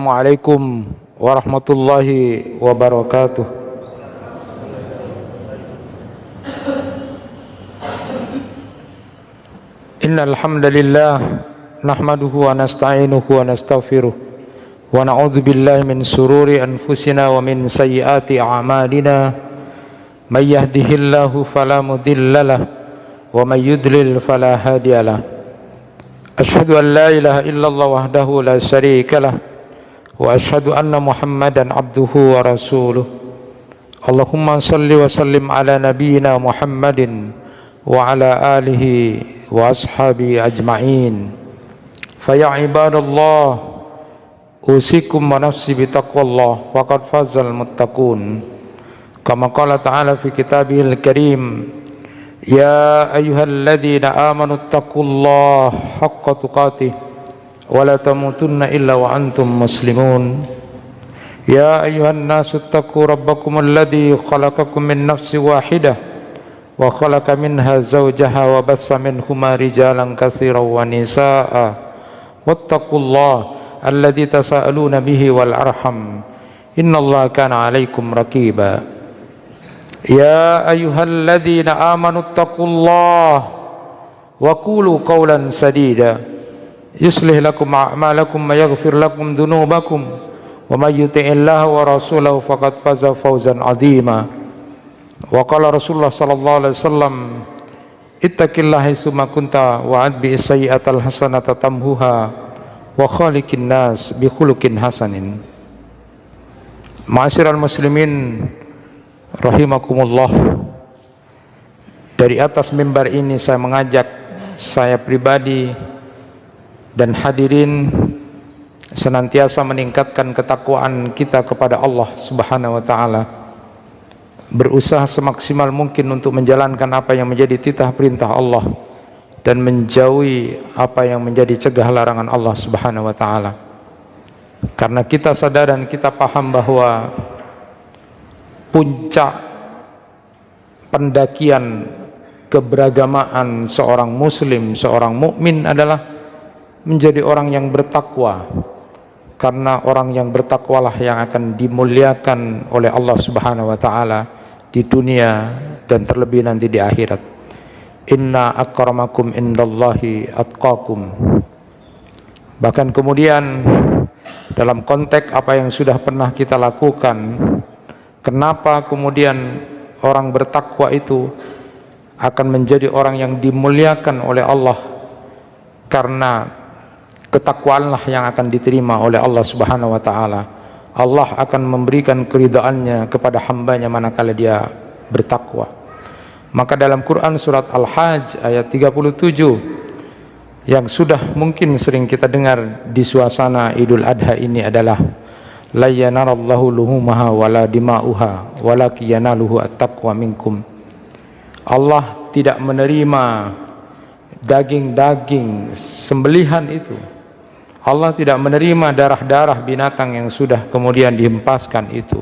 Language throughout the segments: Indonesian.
Assalamualaikum warahmatullahi wabarakatuh. Innal hamdalillah nahmaduhu wa nasta'inuhu wa nastaghfiruh wa na'udzu billahi min sururi anfusina wa min sayyiati a'malina. May yahdihillahu fala mudhillalah wa may yudlil fala hadiyalah. Asyhadu an la ilaha illallah wahdahu la syarikalah wa asyhadu anna Muhammadan abduhu wa rasuluh. Allahumma salli wa sallim ala nabiyyina Muhammadin wa ala alihi wa ashabi ajma'in. Fa ya ibadallah, usikum wa nafsi bitaqwallah faqad fazal muttaqun. Kama qala ta'ala fi kitabihil karim, ya ayyuhalladzina amanu taqullaha haqqa tuqatih wa la tamutunna illa wa antum muslimun. Ya ayyuhan nasu taqu rabbakum alladzi khalaqakum min nafsin wahidah wa khalaqa minha zawjaha wa bassa minhuma rijalan katsiran wa nisaa'a wattaqullaha alladzi tasaaluna bihi wal arham innallaha kana 'alaikum raqiba. Ya ayyuhalladzina amanu taqullaha wa qulu qawlan sadida yuslih lakum a'malakum wa yaghfir lakum dhunubakum wa may yuti'illaha wa rasulahu faqad faza fawzan 'azima. Wa qala Rasulullah sallallahu alaihi wasallam, ittaqillaha haitsuma kunta wa adbi as-sayyi'atal hasanata tamhuha wa khaliqin nas bi khuluqin hasanin. Ma'asyiral muslimin rahimakumullah, dari atas mimbar ini saya mengajak saya pribadi dan hadirin senantiasa meningkatkan ketakwaan kita kepada Allah Subhanahu wa taala, berusaha semaksimal mungkin untuk menjalankan apa yang menjadi titah perintah Allah dan menjauhi apa yang menjadi cegah larangan Allah Subhanahu wa taala. Karena kita sadar dan kita paham bahwa puncak pendakian keberagamaan seorang muslim, seorang mukmin adalah menjadi orang yang bertakwa. Karena orang yang bertakwalah yang akan dimuliakan oleh Allah Subhanahu wa taala di dunia dan terlebih nanti di akhirat. Inna akramakum indallahi atqakum. Bahkan kemudian dalam konteks apa yang sudah pernah kita lakukan, kenapa kemudian orang bertakwa itu akan menjadi orang yang dimuliakan oleh Allah? Karena ketakwaanlah yang akan diterima oleh Allah Subhanahu wa taala. Allah akan memberikan keridhaannya kepada hambanya manakala dia bertakwa. Maka dalam Quran surat Al-Hajj ayat 37 yang sudah mungkin sering kita dengar di suasana Idul Adha ini adalah la yanallahu luhumaha wala dima'uha walakin yanaluhu at-taqwa minkum. Allah tidak menerima daging-daging sembelihan itu. Allah tidak menerima darah-darah binatang yang sudah kemudian dihempaskan itu,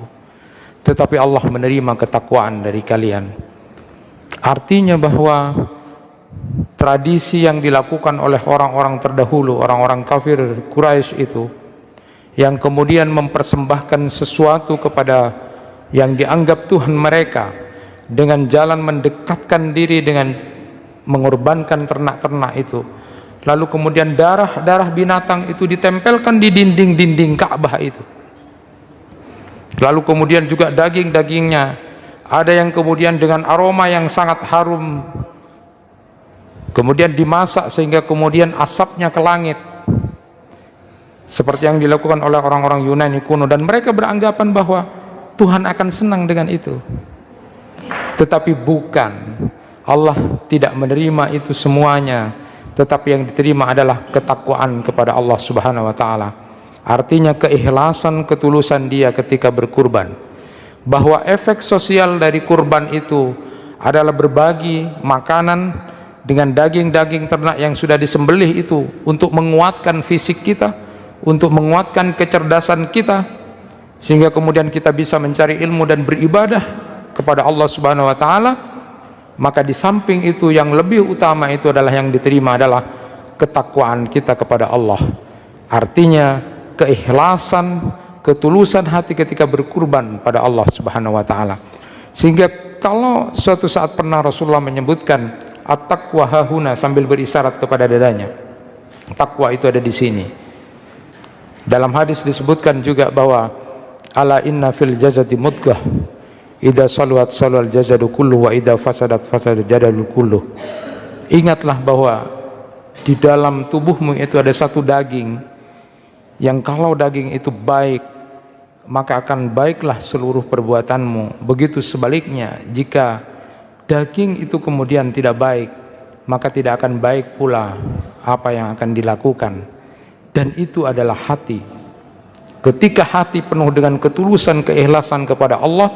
tetapi Allah menerima ketakwaan dari kalian. Artinya bahwa tradisi yang dilakukan oleh orang-orang terdahulu, orang-orang kafir Quraisy itu, yang kemudian mempersembahkan sesuatu kepada yang dianggap Tuhan mereka dengan jalan mendekatkan diri dengan mengorbankan ternak-ternak itu, lalu kemudian darah-darah binatang itu ditempelkan di dinding-dinding Ka'bah itu. Lalu kemudian juga daging-dagingnya ada yang kemudian dengan aroma yang sangat harum kemudian dimasak sehingga kemudian asapnya ke langit, seperti yang dilakukan oleh orang-orang Yunani kuno, dan mereka beranggapan bahwa Tuhan akan senang dengan itu. Tetapi bukan, Allah tidak menerima itu semuanya, tetapi yang diterima adalah ketakwaan kepada Allah Subhanahu wa taala. Artinya keikhlasan, ketulusan dia ketika berkurban. Bahwa efek sosial dari kurban itu adalah berbagi makanan dengan daging-daging ternak yang sudah disembelih itu untuk menguatkan fisik kita, untuk menguatkan kecerdasan kita, sehingga kemudian kita bisa mencari ilmu dan beribadah kepada Allah Subhanahu wa taala. Maka di samping itu yang lebih utama itu adalah yang diterima adalah ketakwaan kita kepada Allah. Artinya keikhlasan, ketulusan hati ketika berkurban pada Allah Subhanahu wa taala. Sehingga kalau suatu saat pernah Rasulullah menyebutkan at-taqwa hahuna sambil berisyarat kepada dadanya, takwa itu ada di sini. Dalam hadis disebutkan juga bahwa ala inna fil jasadi mudghah idza saluhat salal jasadu kullu wa idza fasadat fasadal jasadu kullu. Ingatlah bahwa di dalam tubuhmu itu ada satu daging yang kalau daging itu baik maka akan baiklah seluruh perbuatanmu. Begitu sebaliknya, jika daging itu kemudian tidak baik, maka tidak akan baik pula apa yang akan dilakukan. Dan itu adalah hati. Ketika hati penuh dengan ketulusan, keikhlasan kepada Allah,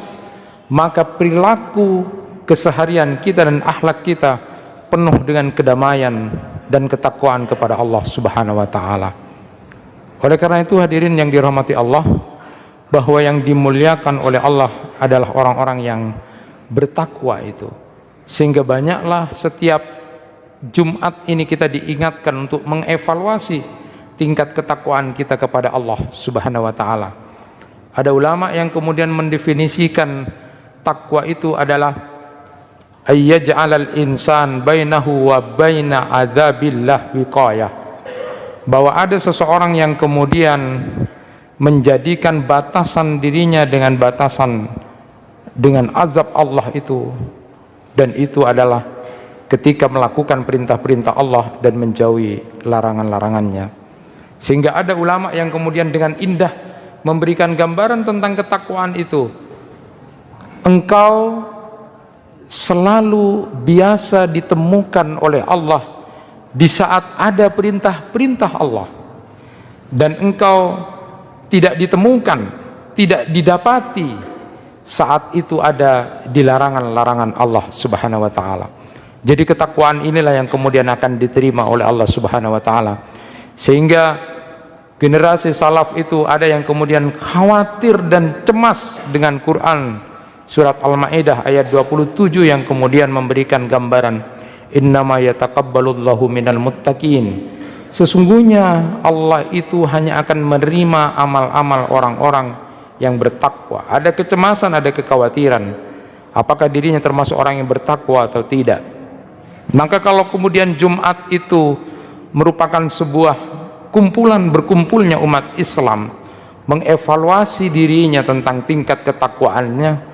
maka perilaku keseharian kita dan akhlak kita penuh dengan kedamaian dan ketakwaan kepada Allah Subhanahu wa taala. Oleh karena itu hadirin yang dirahmati Allah, bahwa yang dimuliakan oleh Allah adalah orang-orang yang bertakwa itu. Sehingga banyaklah setiap Jumat ini kita diingatkan untuk mengevaluasi tingkat ketakwaan kita kepada Allah Subhanahu wa taala. Ada ulama yang kemudian mendefinisikan takwa itu adalah ayyaj'alal insan bainahu wa baina adzabillah wiqayah. Bahwa ada seseorang yang kemudian menjadikan batasan dirinya dengan batasan dengan azab Allah itu, dan itu adalah ketika melakukan perintah-perintah Allah dan menjauhi larangan-larangannya. Sehingga ada ulama yang kemudian dengan indah memberikan gambaran tentang ketakwaan itu. Engkau selalu biasa ditemukan oleh Allah di saat ada perintah-perintah Allah, dan engkau tidak ditemukan, tidak didapati saat itu ada di larangan-larangan Allah Subhanahu wa taala. Jadi ketakwaan inilah yang kemudian akan diterima oleh Allah Subhanahu wa taala. Sehingga generasi salaf itu ada yang kemudian khawatir dan cemas dengan Quran surat Al-Maidah ayat 27 yang kemudian memberikan gambaran innama yataqabbalullahu minal muttaqin. Sesungguhnya Allah itu hanya akan menerima amal-amal orang-orang yang bertakwa. Ada kecemasan, ada kekhawatiran, apakah dirinya termasuk orang yang bertakwa atau tidak. Maka kalau kemudian Jumat itu merupakan sebuah kumpulan berkumpulnya umat Islam mengevaluasi dirinya tentang tingkat ketakwaannya,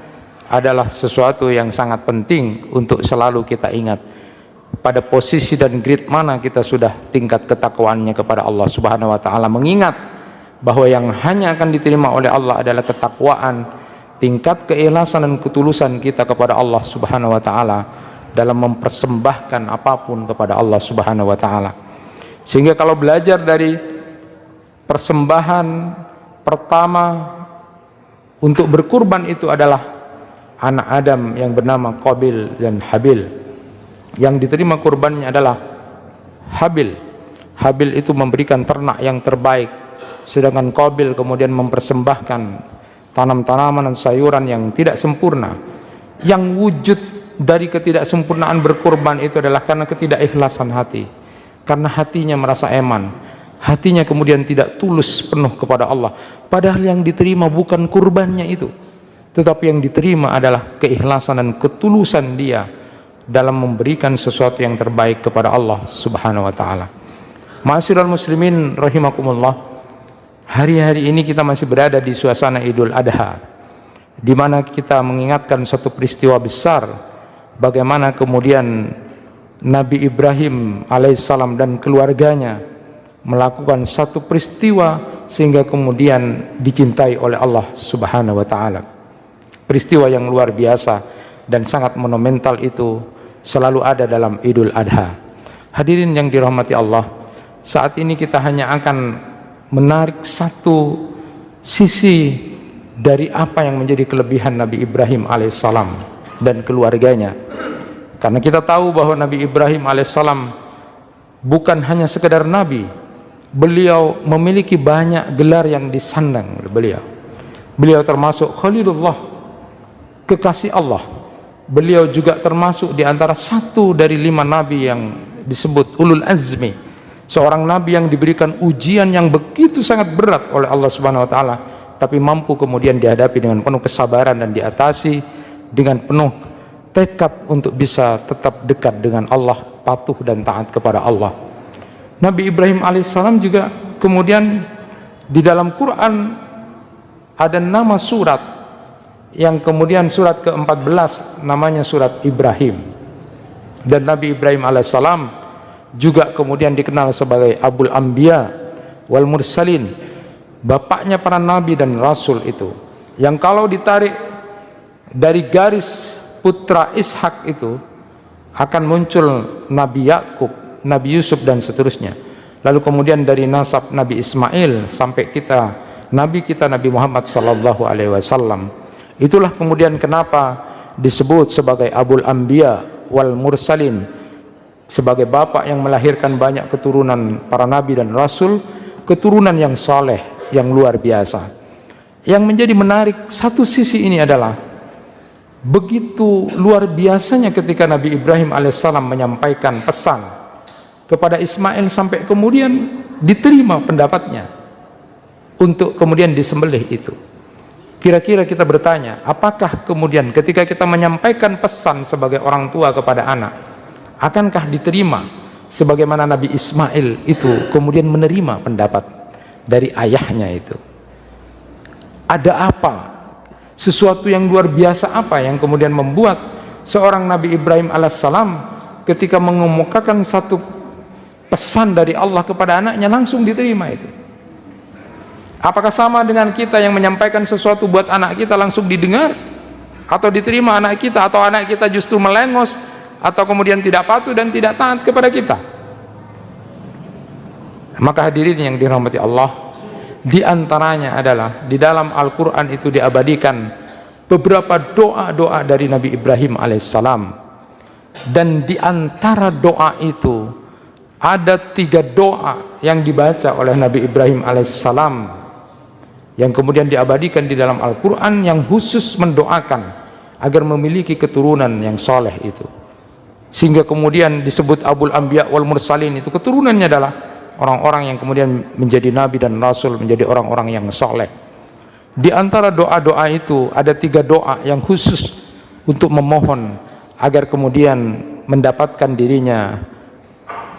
adalah sesuatu yang sangat penting untuk selalu kita ingat. Pada posisi dan grade mana kita sudah tingkat ketakwaannya kepada Allah Subhanahu wa taala, mengingat bahwa yang hanya akan diterima oleh Allah adalah ketakwaan, tingkat keikhlasan dan ketulusan kita kepada Allah Subhanahu wa taala dalam mempersembahkan apapun kepada Allah Subhanahu wa taala. Sehingga kalau belajar dari persembahan pertama untuk berkurban itu adalah anak Adam yang bernama Qabil dan Habil. Yang diterima kurbannya adalah Habil. Habil itu memberikan ternak yang terbaik, sedangkan Qabil kemudian mempersembahkan tanam-tanaman dan sayuran yang tidak sempurna. Yang wujud dari ketidaksempurnaan berkurban itu adalah karena ketidakikhlasan hati, karena hatinya merasa eman, hatinya kemudian tidak tulus penuh kepada Allah. Padahal yang diterima bukan kurbannya itu, tetapi yang diterima adalah keikhlasan dan ketulusan dia dalam memberikan sesuatu yang terbaik kepada Allah Subhanahu wa taala. Ma'asyiral muslimin rahimakumullah, hari-hari ini kita masih berada di suasana Idul Adha, di mana kita mengingatkan satu peristiwa besar, bagaimana kemudian Nabi Ibrahim alaihissalam dan keluarganya melakukan satu peristiwa sehingga kemudian dicintai oleh Allah Subhanahu wa taala. Peristiwa yang luar biasa dan sangat monumental itu selalu ada dalam Idul Adha. Hadirin yang dirahmati Allah, saat ini kita hanya akan menarik satu sisi dari apa yang menjadi kelebihan Nabi Ibrahim alaihissalam dan keluarganya. Karena kita tahu bahwa Nabi Ibrahim alaihissalam bukan hanya sekedar nabi, beliau memiliki banyak gelar yang disandang oleh beliau. Beliau termasuk Khalilullah, kekasih Allah. Beliau juga termasuk di antara satu dari 5 nabi yang disebut ulul azmi, seorang nabi yang diberikan ujian yang begitu sangat berat oleh Allah Subhanahu wa taala, tapi mampu kemudian dihadapi dengan penuh kesabaran dan diatasi dengan penuh tekad untuk bisa tetap dekat dengan Allah, patuh dan taat kepada Allah. Nabi Ibrahim alaihissalam juga kemudian di dalam Quran ada nama surat yang kemudian surat ke-14 namanya surat Ibrahim. Dan Nabi Ibrahim alaihissalam juga kemudian dikenal sebagai Abul Anbiya wal Mursalin, bapaknya para nabi dan rasul itu, yang kalau ditarik dari garis putra Ishak itu akan muncul Nabi Yakub, Nabi Yusuf dan seterusnya. Lalu kemudian dari nasab Nabi Ismail sampai Nabi Muhammad sallallahu alaihi wasallam. Itulah kemudian kenapa disebut sebagai Abul Anbiya wal Mursalin, sebagai bapak yang melahirkan banyak keturunan para nabi dan rasul, keturunan yang saleh, yang luar biasa. Yang menjadi menarik satu sisi ini adalah begitu luar biasanya ketika Nabi Ibrahim alaihissalam menyampaikan pesan kepada Ismail sampai kemudian diterima pendapatnya untuk kemudian disembelih itu. Kira-kira kita bertanya, apakah kemudian ketika kita menyampaikan pesan sebagai orang tua kepada anak, akankah diterima sebagaimana Nabi Ismail itu kemudian menerima pendapat dari ayahnya itu? Ada apa? Sesuatu yang luar biasa apa yang kemudian membuat seorang Nabi Ibrahim alaihissalam ketika mengemukakan satu pesan dari Allah kepada anaknya langsung diterima itu? Apakah sama dengan kita yang menyampaikan sesuatu buat anak kita langsung didengar atau diterima anak kita, atau anak kita justru melengos atau kemudian tidak patuh dan tidak taat kepada kita? Maka hadirin yang dirahmati Allah, di antaranya adalah di dalam Al-Quran itu diabadikan beberapa doa-doa dari Nabi Ibrahim alaihissalam, dan di antara doa itu ada 3 doa yang dibaca oleh Nabi Ibrahim alaihissalam yang kemudian diabadikan di dalam Al-Quran, yang khusus mendoakan agar memiliki keturunan yang soleh itu, sehingga kemudian disebut Abul Anbiya wal Mursalin. Itu keturunannya adalah orang-orang yang kemudian menjadi nabi dan rasul, menjadi orang-orang yang soleh. Di antara doa-doa itu ada 3 doa yang khusus untuk memohon agar kemudian mendapatkan dirinya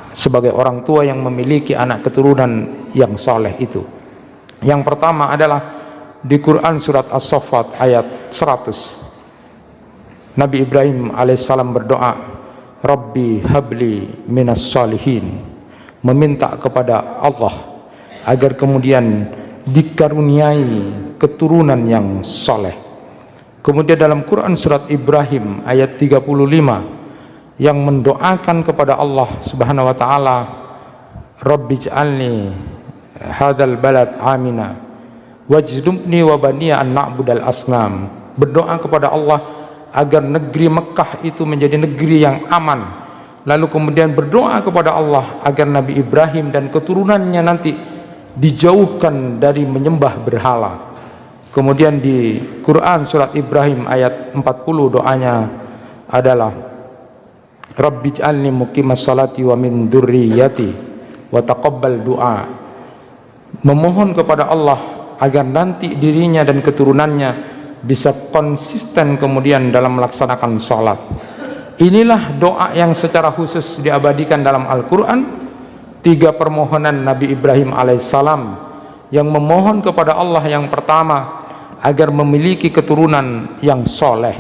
sebagai orang tua yang memiliki anak keturunan yang soleh itu. Yang pertama adalah di Quran surat As-Saffat ayat 100. Nabi Ibrahim alaihissalam berdoa, Rabbi habli minas salihin, meminta kepada Allah agar kemudian dikaruniai keturunan yang soleh. Kemudian dalam Quran surat Ibrahim ayat 35 yang mendoakan kepada Allah Subhanahu wa taala, Rabbi ij'alni hadzal balad amina wajnubni wa baniya an na'budal asnam. Berdoa kepada Allah agar negeri Mekah itu menjadi negeri yang aman. Lalu kemudian berdoa kepada Allah agar Nabi Ibrahim dan keturunannya nanti dijauhkan dari menyembah berhala. Kemudian di Quran surat Ibrahim ayat 40 doanya adalah Rabbi ij'alni muqimas salati wa min dzurriyyati wa taqabbal du'a. Memohon kepada Allah agar nanti dirinya dan keturunannya bisa konsisten kemudian dalam melaksanakan sholat. Inilah doa yang secara khusus diabadikan dalam Al-Quran. 3 permohonan Nabi Ibrahim alaihissalam yang memohon kepada Allah, yang pertama agar memiliki keturunan yang soleh.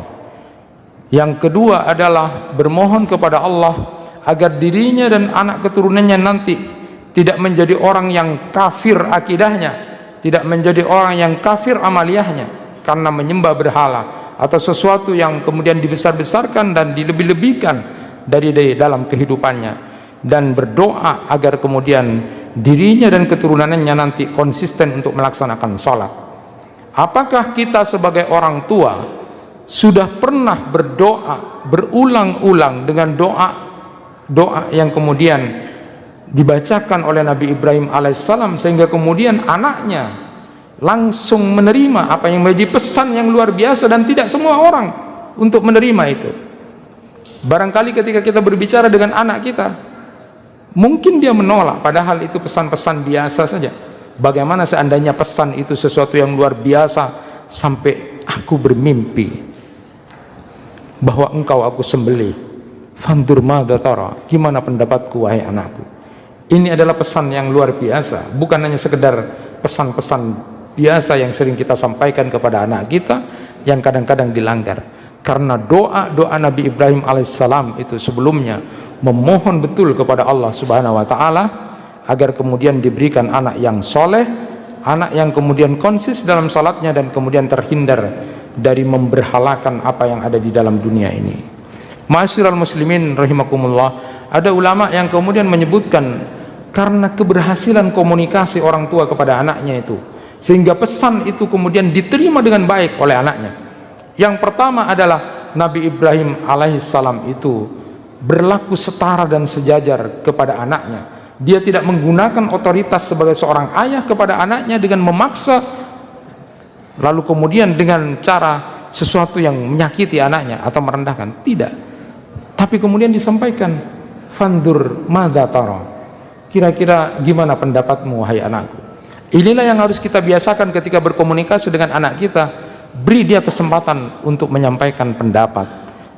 Yang kedua adalah bermohon kepada Allah agar dirinya dan anak keturunannya nanti tidak menjadi orang yang kafir akidahnya, tidak menjadi orang yang kafir amaliyahnya karena menyembah berhala atau sesuatu yang kemudian dibesar-besarkan dan dilebih-lebihkan dari dalam kehidupannya, dan berdoa agar kemudian dirinya dan keturunannya nanti konsisten untuk melaksanakan sholat. Apakah kita sebagai orang tua sudah pernah berdoa berulang-ulang dengan doa yang kemudian dibacakan oleh Nabi Ibrahim alaihissalam sehingga kemudian anaknya langsung menerima apa yang menjadi pesan yang luar biasa, dan tidak semua orang untuk menerima itu? Barangkali ketika kita berbicara dengan anak kita, Mungkin dia menolak, padahal itu pesan-pesan biasa saja. Bagaimana seandainya pesan itu sesuatu yang luar biasa, sampai aku bermimpi bahwa engkau aku sembelih, fandur madza tara, gimana pendapatku wahai anakku. Ini adalah pesan yang luar biasa, bukan hanya sekedar pesan-pesan biasa yang sering kita sampaikan kepada anak kita, yang kadang-kadang dilanggar. Karena doa-doa Nabi Ibrahim alaihissalam itu sebelumnya memohon betul kepada Allah subhanahu wa ta'ala agar kemudian diberikan anak yang soleh, anak yang kemudian konsis dalam salatnya, dan kemudian terhindar dari memberhalakan apa yang ada di dalam dunia ini. Ma'asyiral muslimin rahimakumullah, ada ulama yang kemudian menyebutkan karena keberhasilan komunikasi orang tua kepada anaknya itu, sehingga pesan itu kemudian diterima dengan baik oleh anaknya. Yang pertama adalah Nabi Ibrahim alaihissalam itu berlaku setara dan sejajar kepada anaknya. Dia tidak menggunakan otoritas sebagai seorang ayah kepada anaknya dengan memaksa, lalu kemudian dengan cara sesuatu yang menyakiti anaknya atau merendahkan. Tidak, tapi kemudian disampaikan, fandur madza tara, kira-kira gimana pendapatmu wahai anakku. Inilah yang harus kita biasakan ketika berkomunikasi dengan anak kita. Beri dia kesempatan untuk menyampaikan pendapat.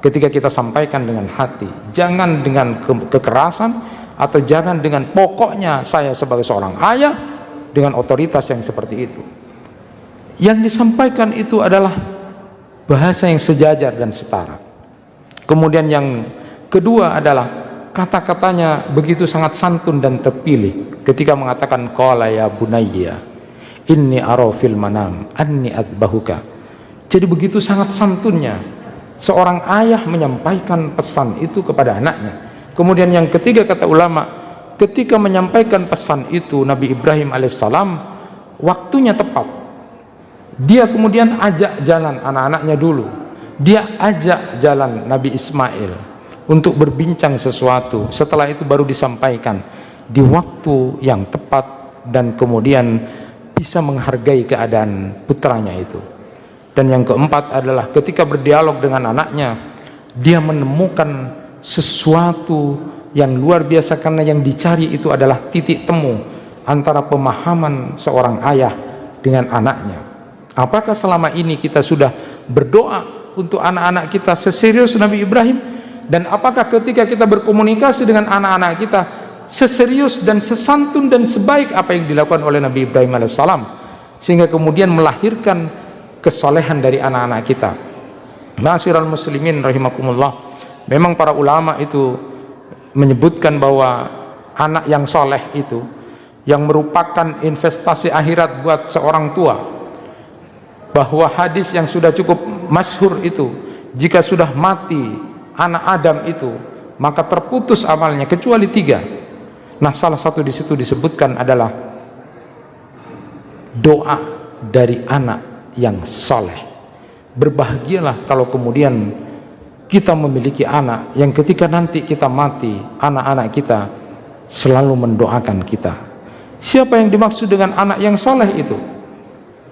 Ketika kita sampaikan dengan hati, jangan dengan kekerasan, atau jangan dengan pokoknya saya sebagai seorang ayah, dengan otoritas yang seperti itu. Yang disampaikan itu adalah bahasa yang sejajar dan setara. Kemudian yang kedua adalah kata-katanya begitu sangat santun dan terpilih ketika mengatakan qala ya bunayya inni ara fil manam anni adbahuka. Jadi begitu sangat santunnya seorang ayah menyampaikan pesan itu kepada anaknya. Kemudian yang ketiga, kata ulama, ketika menyampaikan pesan itu Nabi Ibrahim alaihissalam waktunya tepat. Dia kemudian ajak jalan anak-anaknya dulu. Dia ajak jalan Nabi Ismail untuk berbincang sesuatu. Setelah itu baru disampaikan di waktu yang tepat, dan kemudian bisa menghargai keadaan putranya itu. Dan yang keempat adalah ketika berdialog dengan anaknya, dia menemukan sesuatu yang luar biasa, karena yang dicari itu adalah titik temu antara pemahaman seorang ayah dengan anaknya. Apakah selama ini kita sudah berdoa untuk anak-anak kita seserius Nabi Ibrahim? Dan apakah ketika kita berkomunikasi dengan anak-anak kita seserius dan sesantun dan sebaik apa yang dilakukan oleh Nabi Ibrahim alaihissalam, sehingga kemudian melahirkan kesolehan dari anak-anak kita? Ma'asyiral muslimin rahimakumullah, memang para ulama itu menyebutkan bahwa anak yang soleh itu yang merupakan investasi akhirat buat seorang tua, bahwa hadis yang sudah cukup masyhur itu, jika sudah mati anak Adam itu maka terputus amalnya kecuali 3. Nah, salah satu di situ disebutkan adalah doa dari anak yang soleh. Berbahagialah kalau kemudian kita memiliki anak yang ketika nanti kita mati, anak-anak kita selalu mendoakan kita. Siapa yang dimaksud dengan anak yang soleh itu?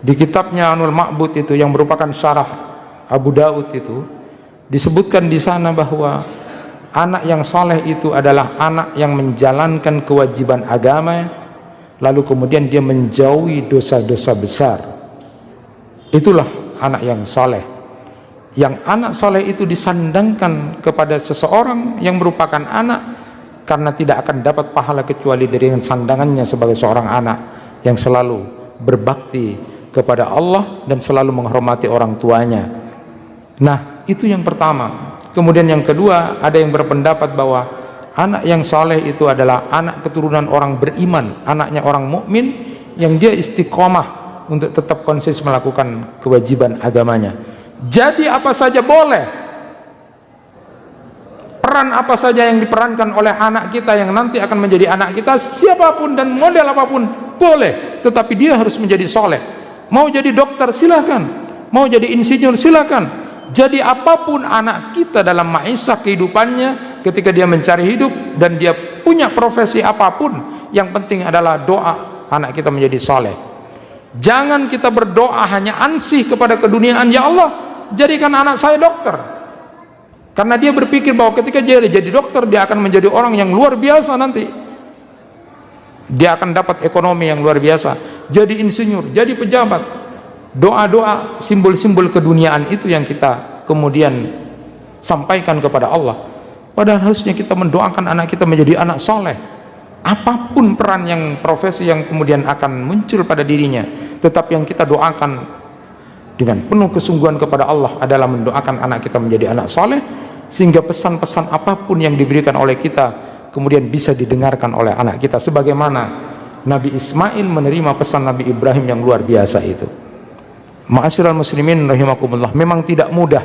Di kitabnya Anul Ma'bud itu, yang merupakan syarah Abu Daud itu, disebutkan di sana bahwa anak yang soleh itu adalah anak yang menjalankan kewajiban agama, lalu kemudian dia menjauhi dosa-dosa besar. Itulah anak yang soleh. Yang anak soleh itu disandangkan kepada seseorang yang merupakan anak, karena tidak akan dapat pahala kecuali dari sandangannya sebagai seorang anak yang selalu berbakti kepada Allah dan selalu menghormati orang tuanya. Nah, itu yang pertama. Kemudian yang kedua, ada yang berpendapat bahwa anak yang soleh itu adalah anak keturunan orang beriman, anaknya orang mukmin yang dia istiqomah untuk tetap konsis melakukan kewajiban agamanya. Jadi apa saja boleh, peran apa saja yang diperankan oleh anak kita yang nanti akan menjadi anak kita, siapapun dan model apapun boleh, tetapi dia harus menjadi soleh. Mau jadi dokter silakan, mau jadi insinyur silakan, jadi apapun anak kita dalam maisha kehidupannya, ketika dia mencari hidup dan dia punya profesi apapun, yang penting adalah doa anak kita menjadi soleh. Jangan kita berdoa hanya ansih kepada keduniaan, ya Allah jadikan anak saya dokter, karena dia berpikir bahwa ketika dia jadi dokter dia akan menjadi orang yang luar biasa nanti, dia akan dapat ekonomi yang luar biasa, jadi insinyur, jadi pejabat. Doa-doa, simbol-simbol keduniaan itu yang kita kemudian sampaikan kepada Allah. Padahal harusnya kita mendoakan anak kita menjadi anak soleh. Apapun peran yang profesi yang kemudian akan muncul pada dirinya, tetap yang kita doakan dengan penuh kesungguhan kepada Allah adalah mendoakan anak kita menjadi anak soleh, sehingga pesan-pesan apapun yang diberikan oleh kita kemudian bisa didengarkan oleh anak kita, sebagaimana Nabi Ismail menerima pesan Nabi Ibrahim yang luar biasa itu. Ma'asyiral muslimin rahimakumullah, memang tidak mudah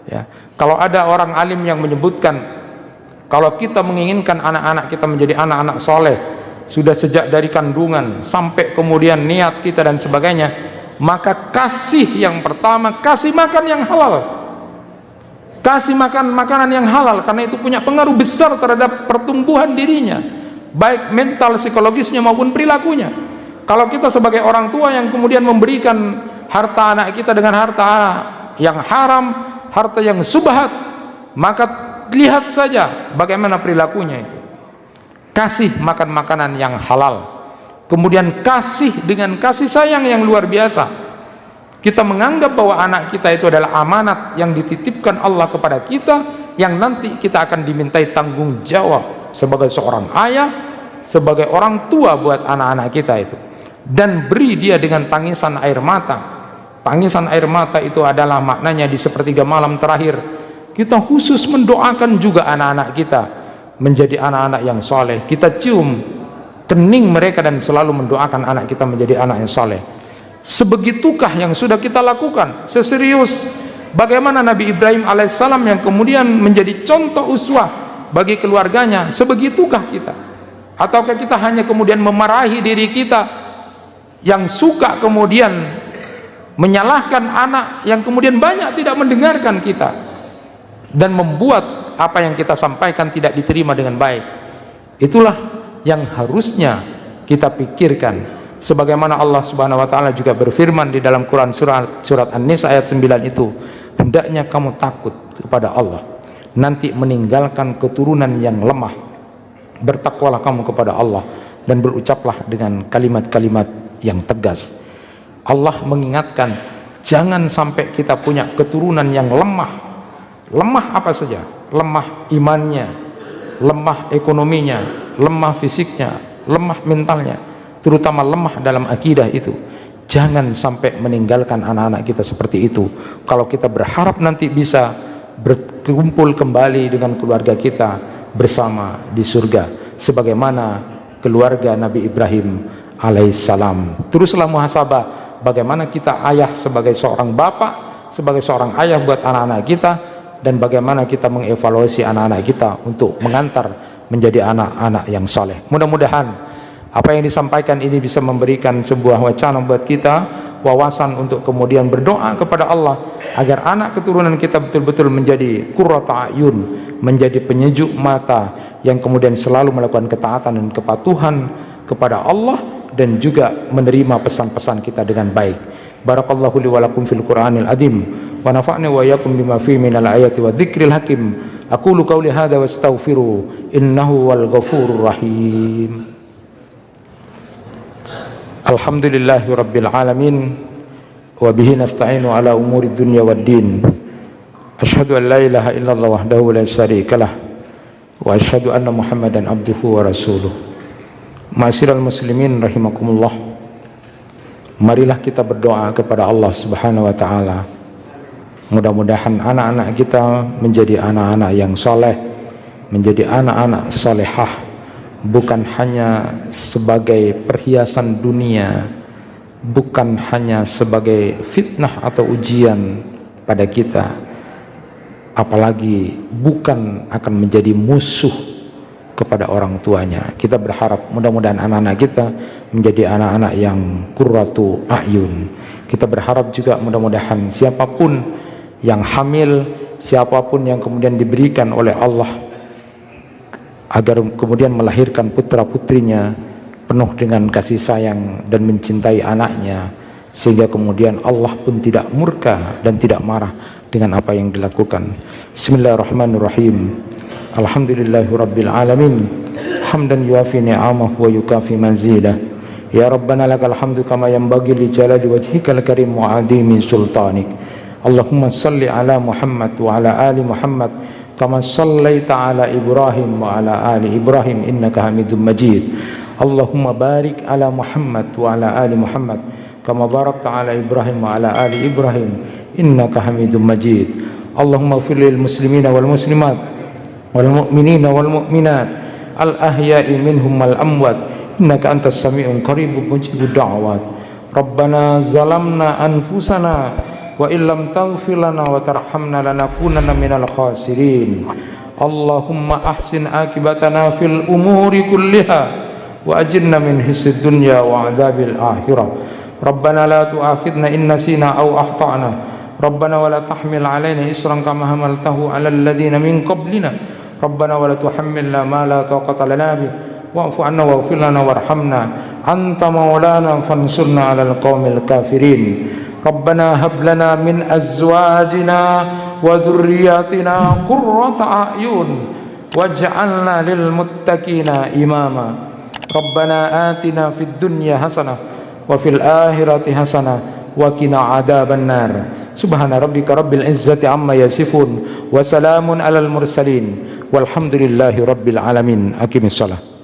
ya. Kalau ada orang alim yang menyebutkan kalau kita menginginkan anak-anak kita menjadi anak-anak soleh sudah sejak dari kandungan sampai kemudian niat kita dan sebagainya, maka kasih yang pertama, kasih makan yang halal, kasih makan makanan yang halal, karena itu punya pengaruh besar terhadap pertumbuhan dirinya, baik mental, psikologisnya maupun perilakunya. Kalau kita sebagai orang tua yang kemudian memberikan harta anak kita dengan harta yang haram, harta yang subhat, maka lihat saja bagaimana perilakunya itu. Kasih makan makanan yang halal, kemudian kasih dengan kasih sayang yang luar biasa. Kita menganggap bahwa anak kita itu adalah amanat yang dititipkan Allah kepada kita, yang nanti kita akan dimintai tanggung jawab sebagai seorang ayah, sebagai orang tua buat anak-anak kita itu. Dan beri dia dengan tangisan air mata. Tangisan air mata itu adalah maknanya di sepertiga malam terakhir kita khusus mendoakan juga anak-anak kita menjadi anak-anak yang soleh. Kita cium kening mereka dan selalu mendoakan anak kita menjadi anak yang soleh. Sebegitukah yang sudah kita lakukan? Seserius bagaimana Nabi Ibrahim alaihissalam yang kemudian menjadi contoh uswah bagi keluarganya, sebegitukah kita? Ataukah kita hanya kemudian memarahi diri kita yang suka kemudian menyalahkan anak yang kemudian banyak tidak mendengarkan kita dan membuat apa yang kita sampaikan tidak diterima dengan baik? Itulah yang harusnya kita pikirkan, sebagaimana Allah Subhanahu wa taala juga berfirman di dalam Quran surat An-Nisa ayat 9 itu, hendaknya kamu takut kepada Allah, nanti meninggalkan keturunan yang lemah, bertakwalah kamu kepada Allah dan berucaplah dengan kalimat-kalimat yang tegas. Allah mengingatkan jangan sampai kita punya keturunan yang lemah. Lemah apa saja? Lemah imannya, lemah ekonominya, lemah fisiknya, lemah mentalnya, terutama lemah dalam akidah itu. Jangan sampai meninggalkan anak-anak kita seperti itu. Kalau kita berharap nanti bisa berkumpul kembali dengan keluarga kita bersama di surga sebagaimana keluarga Nabi Ibrahim alaihissalam. Teruslah muhasabah bagaimana kita ayah sebagai seorang bapak, sebagai seorang ayah buat anak-anak kita, dan bagaimana kita mengevaluasi anak-anak kita untuk mengantar menjadi anak-anak yang soleh. Mudah-mudahan apa yang disampaikan ini bisa memberikan sebuah wacana buat kita, wawasan untuk kemudian berdoa kepada Allah agar anak keturunan kita betul-betul menjadi qurrata ayun, menjadi penyejuk mata yang kemudian selalu melakukan ketaatan dan kepatuhan kepada Allah dan juga menerima pesan-pesan kita dengan baik. Barakallahu li wa lakum fil Qur'anil azim wa nafa'ni wa iyyakum bima fihi minal ayati wa dzikril hakim. Aqulu qawli hadza wastaghfiru innahu wal ghafurur rahim. Alhamdulillahi rabbil alamin wa bihi nasta'inu ala umuri dunya waddin. Asyhadu an la ilaha illallah wahdahu la syarikalah wa asyhadu anna Muhammadan abduhu wa rasuluh. Ma'asyiral muslimin rahimakumullah, marilah kita berdoa kepada Allah Subhanahu wa taala. Mudah-mudahan anak-anak kita menjadi anak-anak yang soleh, menjadi anak-anak solehah, bukan hanya sebagai perhiasan dunia, bukan hanya sebagai fitnah atau ujian pada kita, apalagi bukan akan menjadi musuh kepada orang tuanya. Kita berharap mudah-mudahan anak-anak kita menjadi anak-anak yang qurratu a'yun. Kita berharap juga mudah-mudahan siapapun yang hamil, siapapun yang kemudian diberikan oleh Allah agar kemudian melahirkan putra-putrinya penuh dengan kasih sayang dan mencintai anaknya, sehingga kemudian Allah pun tidak murka dan tidak marah dengan apa yang dilakukan. Bismillahirrahmanirrahim. Alhamdulillahirabbil alamin. hamdan yuafi ni'amahu wa yukafi mazidah. Ya Rabbana lakal hamdu kama yanbaghi li jalali wajhikal karim wa 'azimi sultanik. Allahumma salli ala Muhammad wa ala ali Muhammad kama sallaita ala Ibrahim wa ala ali Ibrahim innaka Hamidum Majid. Allahumma barik ala Muhammad wa ala ali Muhammad kama barakta ala Ibrahim wa ala ali Ibrahim innaka Hamidum Majid. Allahumma ighfir lil muslimina wal muslimat wal mu'minina wal mu'minat al ahya'i minhum wal amwat innaka antas sami'un qaribun mujibud da'wat. Rabbana zalamna anfusana wa illam taghfir lana wa tarhamna lanakunanna minal khasirin. Allahumma ahsin akibatana fil umuri kulliha wa ajirna min hisid dunya wa adzabil akhirah. Rabbana la tu'akhidna in nasina aw akhtana. Rabbana wa la tahmil alaina isran kama hamaltahu ala alladhina min qablina. Rabbana wa la tuhammilna ma la taqata lana bih wa'fu 'anna waghfir lana warhamna anta maulana fansurna 'alal qaumil kafirin. Rabbana hab lana min azwajina wa dhurriyyatina qurrata a'yun waj'alna lil muttaqina imama. Rabbana atina fid dunya hasanah wa fil akhirati hasanah wa qina adzaban nar. Subhana rabbika rabbil izzati amma yasifun wa salamun alal mursalin walhamdulillahi rabbil alamin. Aqimissalah.